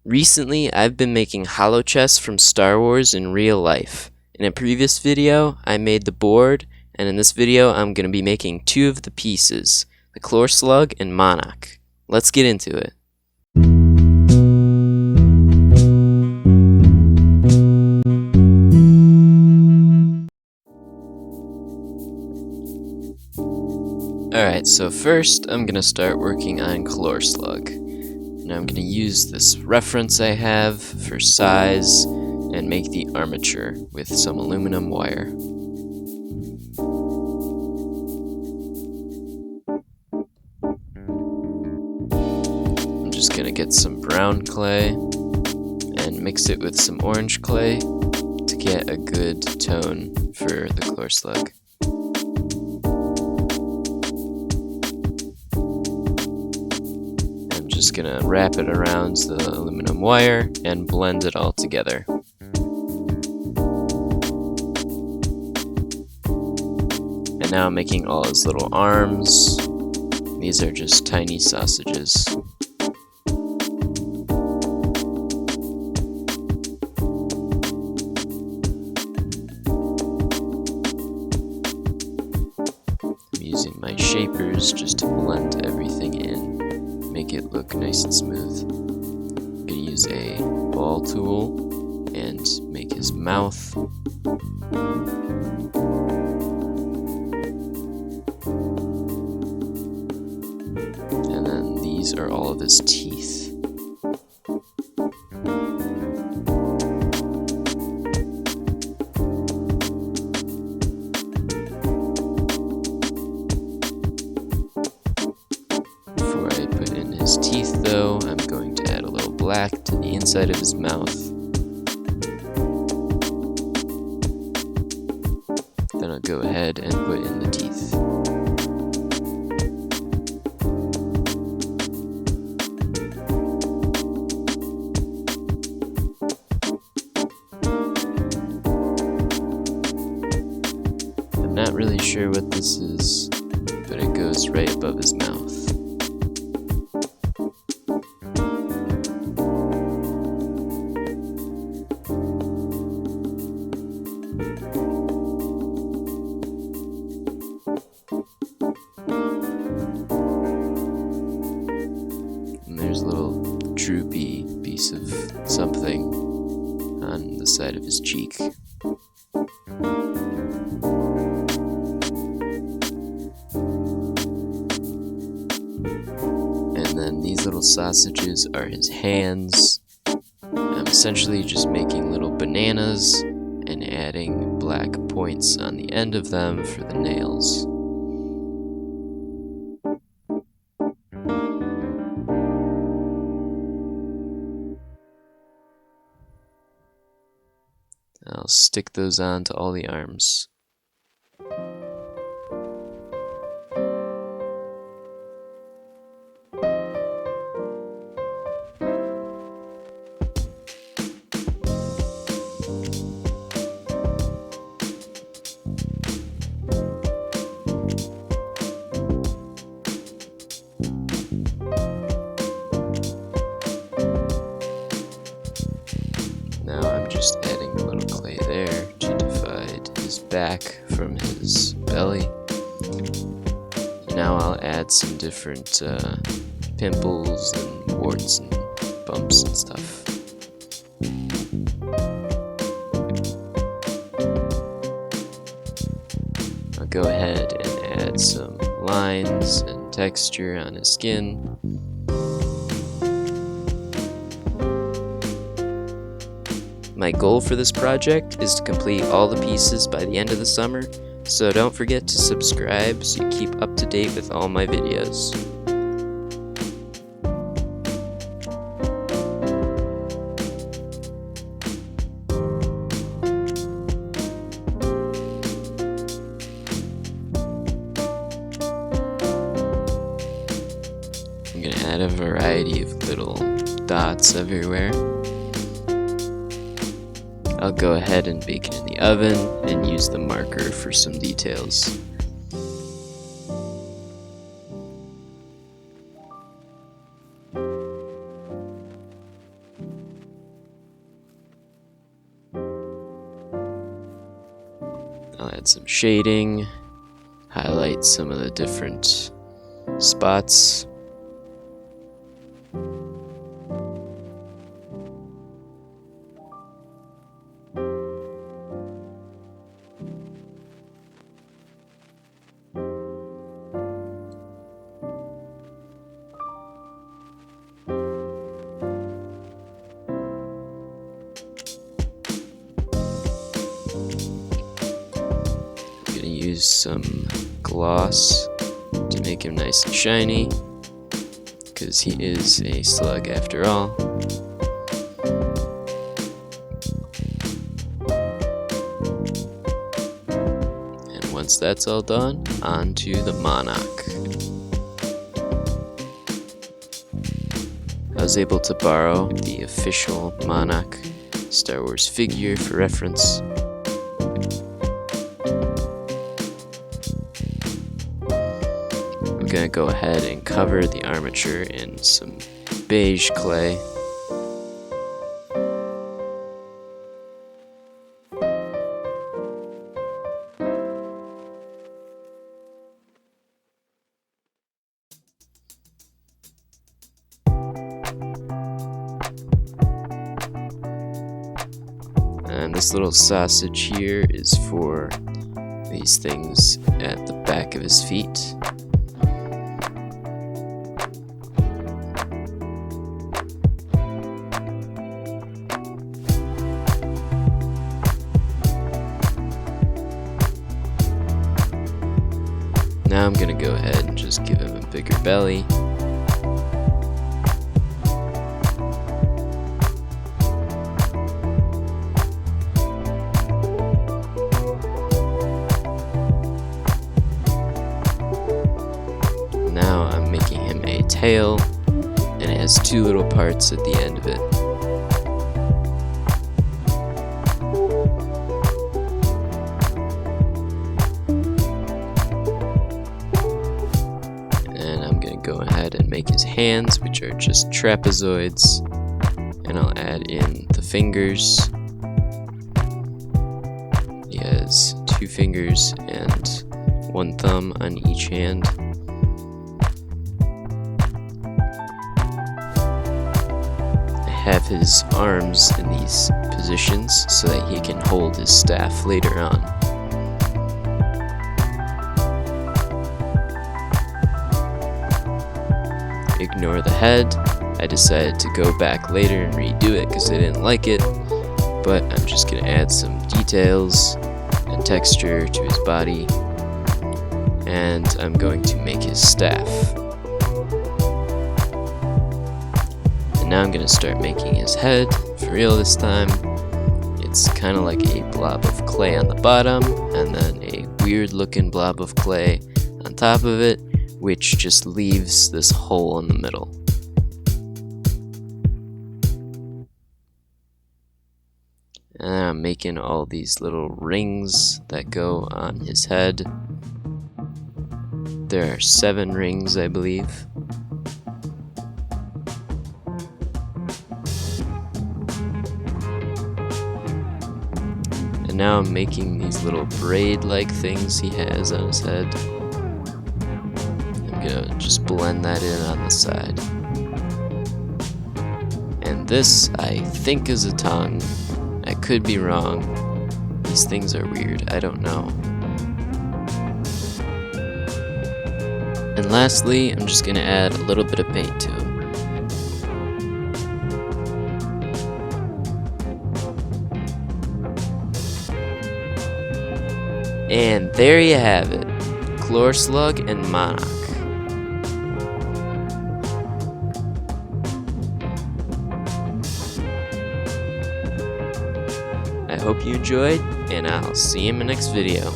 Recently, I've been making Holochess from Star Wars in real life. In a previous video, I made the board, and in this video, I'm going to be making two of the pieces, the K'lor'slug and Monnok. Let's get into it. Alright, so first I'm going to start working on K'lor'slug. And I'm going to use this reference I have for size and make the armature with some aluminum wire. I'm just going to get some brown clay and mix it with some orange clay to get a good tone for the K'lor'slug. Just gonna wrap it around the aluminum wire and blend it all together. And now I'm making all his little arms. These are just tiny sausages. I'm using my shapers just to blend everything in. Make it look nice and smooth. I'm going to use a ball tool and make his mouth. And then these are all of his teeth. His teeth, though, I'm going to add a little black to the inside of his mouth. Then I'll go ahead and put in the teeth. I'm not really sure what this is, but it goes right above his mouth. There's a little droopy piece of something on the side of his cheek. And then these little sausages are his hands. I'm essentially just making little bananas and adding black points on the end of them for the nails. I'll stick those on to all the arms. Now I'm just adding a little clay there to divide his back from his belly. And now I'll add some different pimples and warts and bumps and stuff. I'll go ahead and add some lines and texture on his skin. My goal for this project is to complete all the pieces by the end of the summer, so don't forget to subscribe so you keep up to date with all my videos. I'm going to add a variety of little dots everywhere. I'll go ahead and bake it in the oven and use the marker for some details. add some shading, highlight some of the different spots. Use some gloss to make him nice and shiny, because he is a slug after all. And once that's all done, on to the Monnok. I was able to borrow the official Monnok Star Wars figure for reference. I'm gonna go ahead and cover the armature in some beige clay. And this little sausage here is for these things at the back of his feet. Now I'm gonna go ahead and just give him a bigger belly. Now I'm making him a tail, and it has two little parts at the end of it. Go ahead and make his hands, which are just trapezoids, and I'll add in the fingers. He has 2 fingers and 1 thumb on each hand. I have his arms in these positions so that he can hold his staff later on. Ignore the head. I decided to go back later and redo it because I didn't like it, but I'm just going to add some details and texture to his body, and I'm going to make his staff. And now I'm going to start making his head for real this time. It's kind of like a blob of clay on the bottom, and then a weird looking blob of clay on top of it, which just leaves this hole in the middle. And I'm making all these little rings that go on his head. There are 7 rings, I believe. And now I'm making these little braid-like things he has on his head. Just blend that in on the side. And this, I think, is a tongue. I could be wrong. These things are weird. I don't know. And lastly, I'm just going to add a little bit of paint to him. And there you have it. K'lor'slug and Monnok. I hope you enjoyed, and I'll see you in my next video.